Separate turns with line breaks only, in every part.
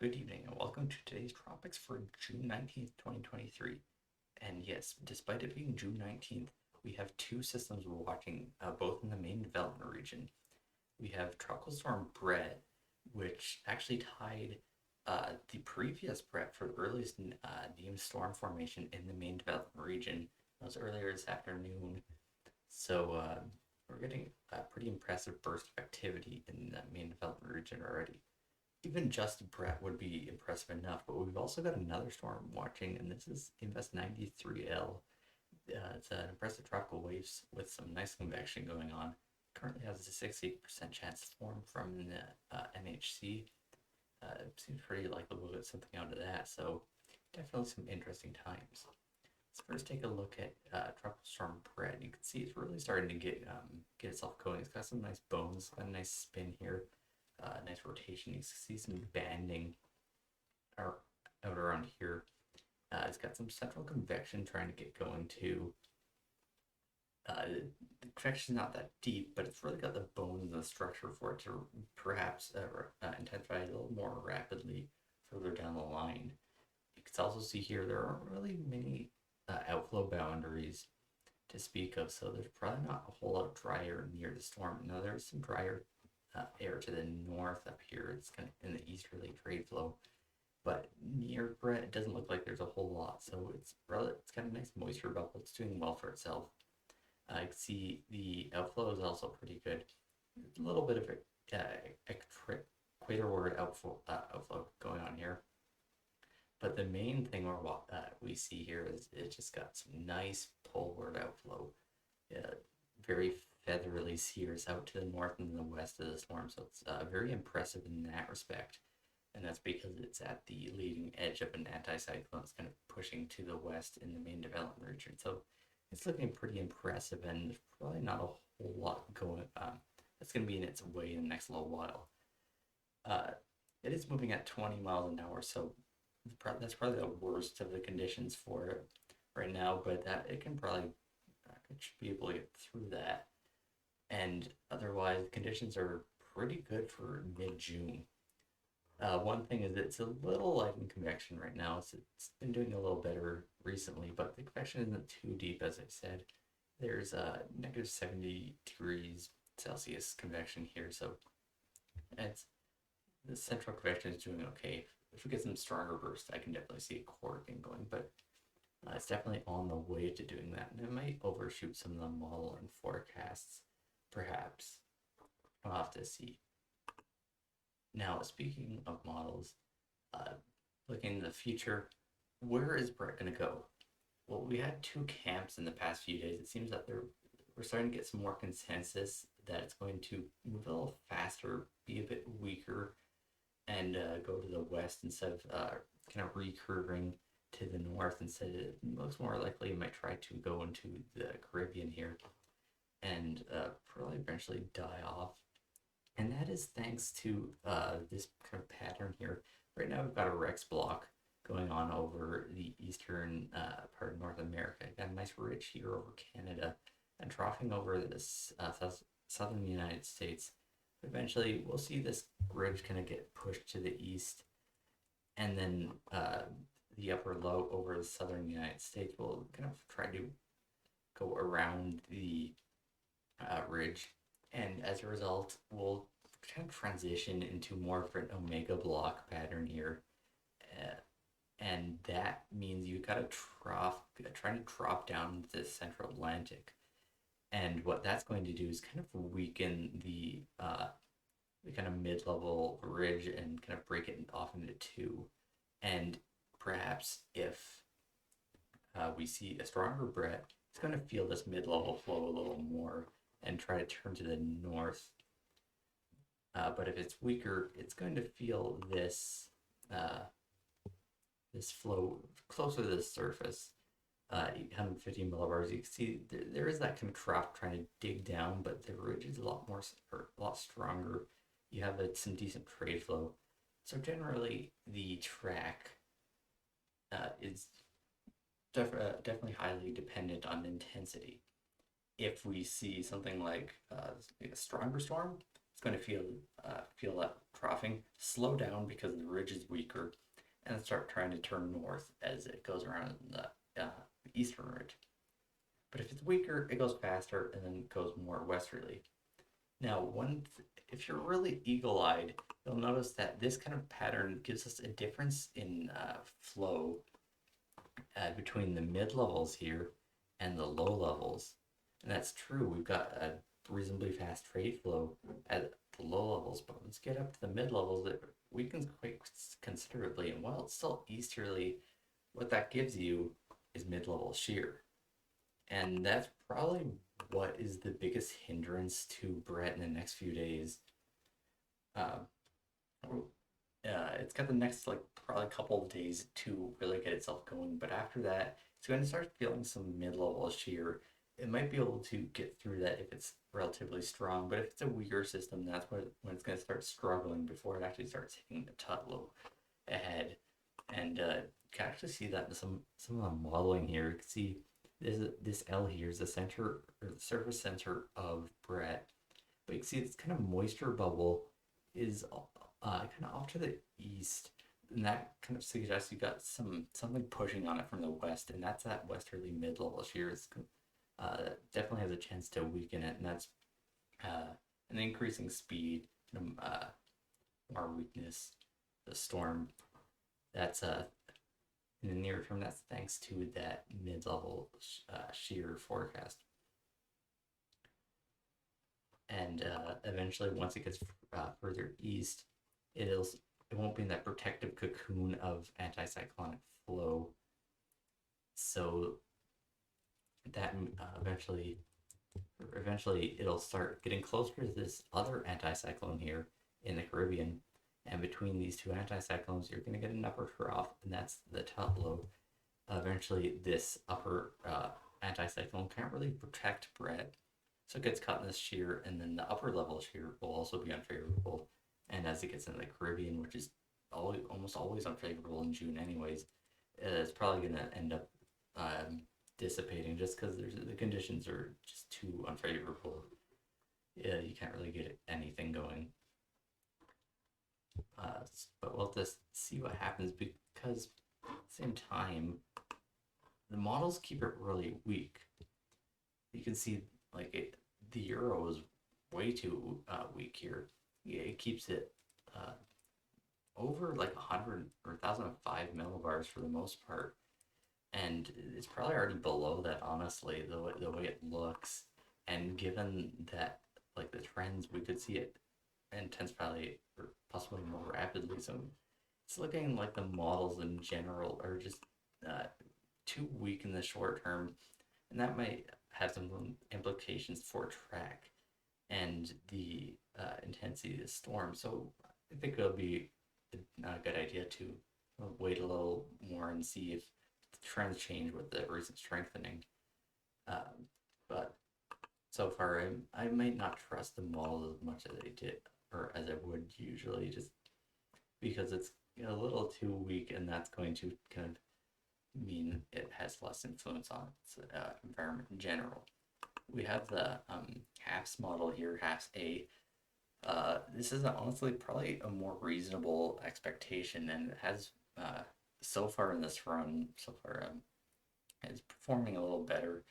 Good evening and welcome to today's Tropics for June 19th, 2023. And yes, despite it being June 19th, we have two systems we're watching, both in the main development region. We have Tropical Storm Bret, which actually tied the previous Bret for the earliest named storm formation in the main development region. That was earlier this afternoon. So we're getting a pretty impressive burst of activity in the main development region already. Even just Bret would be impressive enough, but we've also got another storm watching, and this is Invest 93L. It's an impressive tropical waves with some nice convection going on. Currently has a 68% chance to form from the MHC. It seems pretty likely we'll get something out of that, so definitely some interesting times. Let's first take a look at Tropical Storm Bret. You can see it's really starting to get itself going. It's got some nice bones, got a nice spin here. Nice rotation. You see some banding out around here. It's got some central convection trying to get going too. The convection is not that deep, but it's really got the bones and the structure for it to perhaps intensify a little more rapidly further down the line. You can also see here there aren't really many outflow boundaries to speak of, so there's probably not a whole lot of dry air near the storm. Now there's some drier air to the north up here. It's kind of in the easterly trade flow, but near Bret it doesn't look like there's a whole lot. So it's got a nice moisture bubble. It's doing well for itself. I can see the outflow is also pretty good. A little bit of equatorward outflow going on here. But the main thing we see here is it just got some nice poleward outflow. Very featherly sears out to the north and the west of the storm, so it's very impressive in that respect. And that's because it's at the leading edge of an anticyclone. It's kind of pushing to the west in the main development region. So it's looking pretty impressive, and there's probably not a whole lot going that's going to be in its way in the next little while. It is moving at 20 miles an hour, so that's probably the worst of the conditions for it right now, but that it should be able to get through that. And otherwise, conditions are pretty good for mid-June. One thing is it's a little light in convection right now. It's been doing a little better recently, but the convection isn't too deep, as I said. There's negative 70 degrees Celsius convection here, so it's the central convection is doing okay. If we get some stronger bursts, I can definitely see a core getting going, but it's definitely on the way to doing that, and it might overshoot some of the model and forecasts, perhaps. We'll have to see. Now, speaking of models, looking in the future, where is Bret going to go? Well, we had two camps in the past few days. It seems that we're starting to get some more consensus that it's going to move a little faster, be a bit weaker, and go to the west instead of kind of recurving to the north. Instead, it looks more likely it might try to go into the Caribbean here and probably eventually die off. And that is thanks to this kind of pattern here. Right now we've got a Rex block going on over the eastern part of North America. Got a nice ridge here over Canada and troughing over this southern United States. Eventually we'll see this ridge kind of get pushed to the east, and then the upper low over the southern United States will kind of try to go around the ridge, and as a result we'll kind of transition into more of an omega block pattern here, and that means you gotta try to drop down the central Atlantic, and what that's going to do is kind of weaken the kind of mid-level ridge and kind of break it off into two. And perhaps if we see a stronger Bret, it's going to feel this mid-level flow a little more and try to turn to the north. But if it's weaker, it's going to feel this this flow closer to the surface. 850 millibars. You can see there is that kind of trough trying to dig down, but the ridge is a lot stronger. You have some decent trade flow. So generally, the track is definitely highly dependent on intensity. If we see something like a stronger storm, going to feel that troughing slow down because the ridge is weaker, and start trying to turn north as it goes around the eastern ridge. But if it's weaker, it goes faster and then goes more westerly. Now, if you're really eagle-eyed, you'll notice that this kind of pattern gives us a difference in flow between the mid-levels here and the low levels. And that's true. We've got a reasonably fast trade flow at the low levels, but once you get up to the mid-levels, it weakens quite considerably. And while it's still easterly, what that gives you is mid-level shear. And that's probably what is the biggest hindrance to Bret in the next few days. It's got the next probably couple of days to really get itself going, but after that, it's going to start feeling some mid-level shear. It might be able to get through that if it's relatively strong, but if it's a weaker system, that's when it's going to start struggling before it actually starts hitting the Tutlow ahead. And you can actually see that in some of the modeling here. You can see this L here is the center or the surface center of Bret, but you can see this kind of moisture bubble is kind of off to the east, and that kind of suggests you got something pushing on it from the west, and that's that westerly mid-level shear. It's definitely has a chance to weaken it, and that's an increasing speed, more weakness, the storm. That's in the near term, that's thanks to that mid-level shear forecast. And eventually, once it gets further east, it won't be in that protective cocoon of anticyclonic flow. So that eventually it'll start getting closer to this other anticyclone here in the Caribbean. And between these two anticyclones, you're going to get an upper trough, and that's the Tutlow. Eventually, this upper anticyclone can't really protect Bret, so it gets caught in this shear, and then the upper level shear will also be unfavorable. And as it gets into the Caribbean, which is almost always unfavorable in June anyways, it's probably going to end up dissipating just because the conditions are just too unfavorable. You can't really get anything going. But we'll just see what happens, because at the same time, the models keep it really weak. You can see the euro is way too weak here. It keeps it over 100 or 1,005 millibars for the most part, and it's probably already below that, honestly, the way it looks. And given that the trends, we could see it intensify or possibly more rapidly. So it's looking like the models in general are just too weak in the short term, and that might have some implications for track and the intensity of the storm. So I think it'll be a good idea to wait a little more and see if the trends change with the recent strengthening. But so far, I might not trust the models as much as I did, or as I would usually, just because it's a little too weak, and that's going to kind of mean it has less influence on its environment in general. We have the HAFS model here, HAFS A. This is honestly probably a more reasonable expectation, and it has so far in this run, it's performing a little better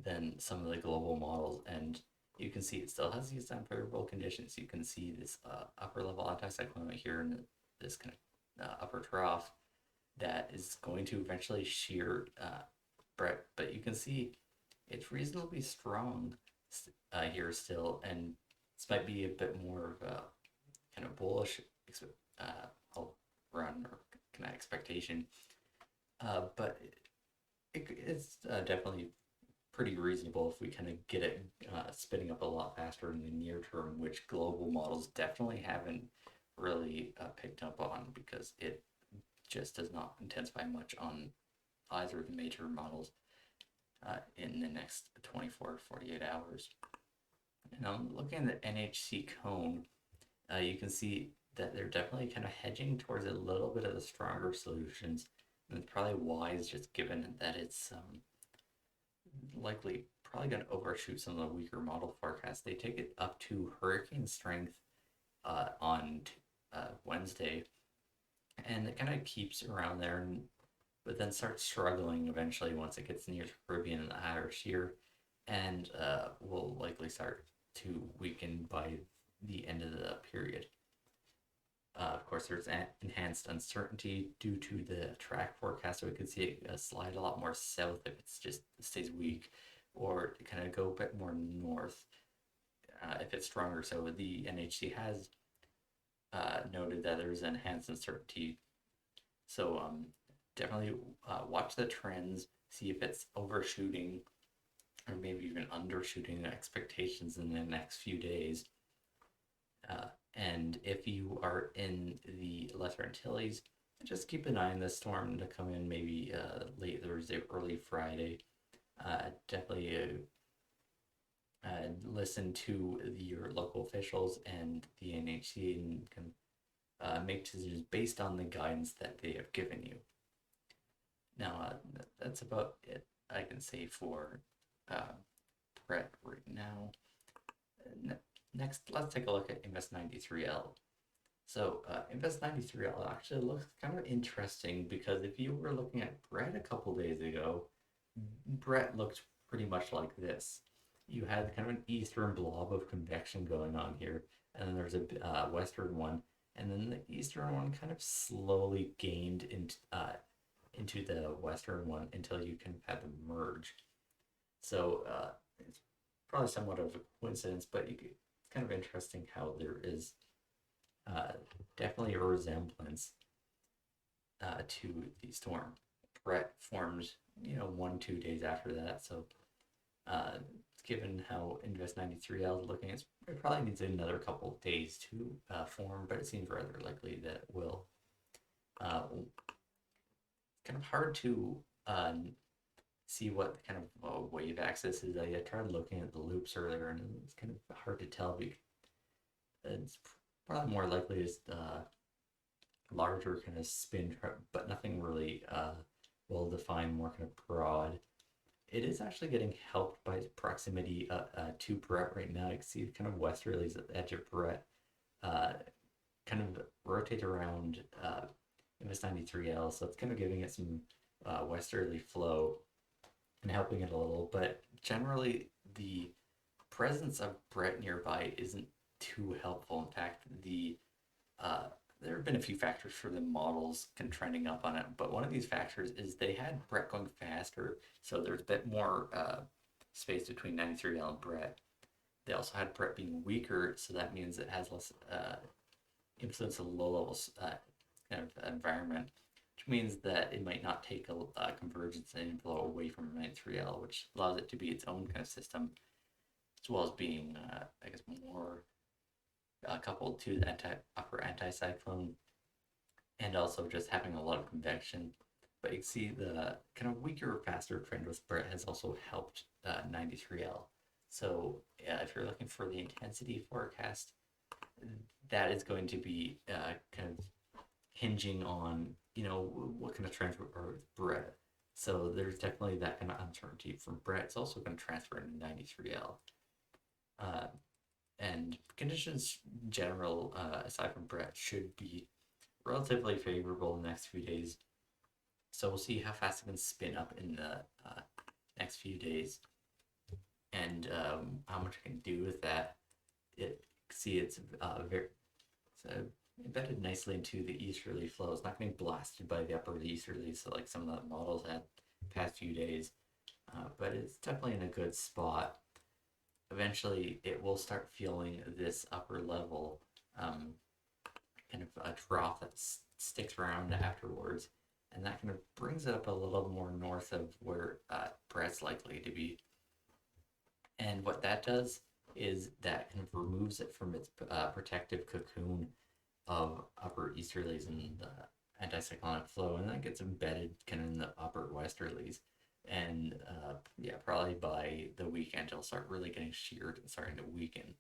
than some of the global models, and you can see it still has these unfavorable conditions. You can see this upper level anticyclone right here in this kind of upper trough that is going to eventually shear Bret, but you can see it's reasonably strong here still, and this might be a bit more of a kind of bullish run or kind of expectation, but it's definitely pretty reasonable if we kind of get it spinning up a lot faster in the near term, which global models definitely haven't really picked up on, because it just does not intensify much on either of the major models in the next 24 to 48 hours. And I'm looking at the NHC cone, you can see that they're definitely kind of hedging towards a little bit of the stronger solutions, and it's probably wise, just given that it's likely probably going to overshoot some of the weaker model forecasts. They take it up to hurricane strength on Wednesday, and it kind of keeps around there, but then starts struggling eventually once it gets near the Caribbean and the Irish Sea, and will likely start to weaken by the end of the period. Of course, there's enhanced uncertainty due to the track forecast, so we could see it slide a lot more south if it's just stays weak, or kind of go a bit more north if it's stronger. So the NHC has noted that there's enhanced uncertainty. So definitely watch the trends, see if it's overshooting or maybe even undershooting expectations in the next few days. And if you are in the Lesser Antilles, just keep an eye on this storm to come in maybe late Thursday, early Friday. Definitely listen to your local officials and the NHC and can make decisions based on the guidance that they have given you. Now, that's about it I can say for Bret right now. Next, let's take a look at Invest 93L. So Invest 93L actually looks kind of interesting because if you were looking at Bret a couple days ago, Bret looked pretty much like this. You had kind of an eastern blob of convection going on here, and then there's a western one, and then the eastern one kind of slowly gained into the western one until you can have them merge. So it's probably somewhat of a coincidence, but it's kind of interesting how there is definitely a resemblance to the storm. Bret formed, 1-2 days after that, so given how Invest 93L is looking, it probably needs another couple of days to form, but it seems rather likely that it will. Kind of hard to see what kind of wave axis is. I tried looking at the loops earlier, and it's kind of hard to tell because it's probably more likely is larger kind of spin, but nothing really well defined, more kind of broad. It is actually getting helped by its proximity to Bret right now. You can see kind of westerlies at the edge of Bret kind of rotate around Invest 93L, so it's kind of giving it some westerly flow and helping it a little, but generally the presence of Bret nearby isn't too helpful. In fact, there have been a few factors for the models kind of trending up on it, but one of these factors is they had Bret going faster, so there's a bit more space between 93L and Bret. They also had Bret being weaker, so that means it has less influence of low levels kind of environment, which means that it might not take a convergence and inflow away from 93L, which allows it to be its own kind of system, as well as being, I guess, more coupled to the upper anticyclone, and also just having a lot of convection. But you can see the kind of weaker, faster trend with Bret has also helped 93L. So if you're looking for the intensity forecast, that is going to be kind of hinging on, what kind of trends are with Bret. So there's definitely that kind of uncertainty from Bret. It's also going to transfer into 93L. And conditions in general, aside from Bret, should be relatively favorable in the next few days. So we'll see how fast it can spin up in the next few days, and how much it can do with that. It's embedded nicely into the easterly flow. It's not getting blasted by the upper easterly, so like some of the models had the past few days, but it's definitely in a good spot. Eventually, it will start feeling this upper level kind of a drop that sticks around afterwards, and that kind of brings it up a little more north of where Bret's likely to be. And what that does is that kind of removes it from its protective cocoon of upper easterlies and the anticyclonic flow, and that gets embedded kind of in the upper westerlies. And probably by the weekend it'll start really getting sheared and starting to weaken.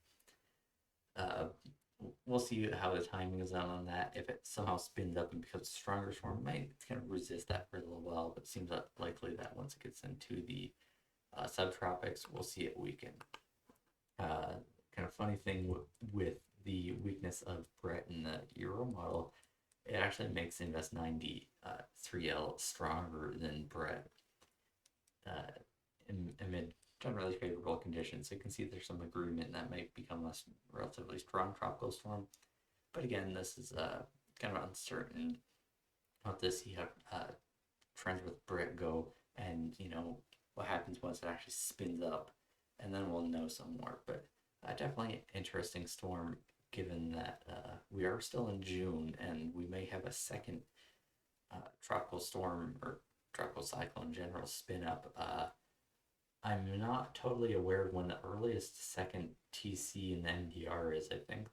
We'll see how the timing is on that. If it somehow spins up and becomes a stronger storm, it might kind of resist that for a little while, but it seems likely that once it gets into the Subtropics, we'll see it weaken. Kind of funny thing with the weakness of Bret in the Euro model, it actually makes Invest 90 3L stronger than Bret uh, amid generally favorable conditions. So you can see there's some agreement that might become a relatively strong tropical storm. But again, this is kind of uncertain. Not to see how trends with Bret go, and what happens once it actually spins up, and then we'll know some more. But definitely an interesting storm, given that we are still in June, and we may have a second tropical storm or tropical cyclone in general spin up. I'm not totally aware of when the earliest second TC in the NDR is. I think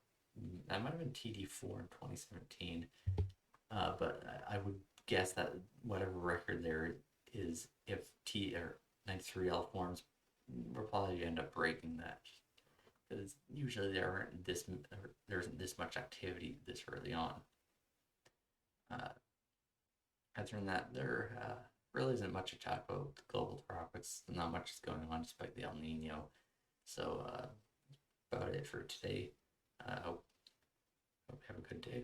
that might have been TD4 in 2017. But I would guess that whatever record there is, if T or 93L forms, we'll probably end up breaking that. Because usually there isn't this much activity this early on. Other than that, there really isn't much to talk about the global tropics. Not much is going on despite the El Nino. So about it for today. Hope you have a good day.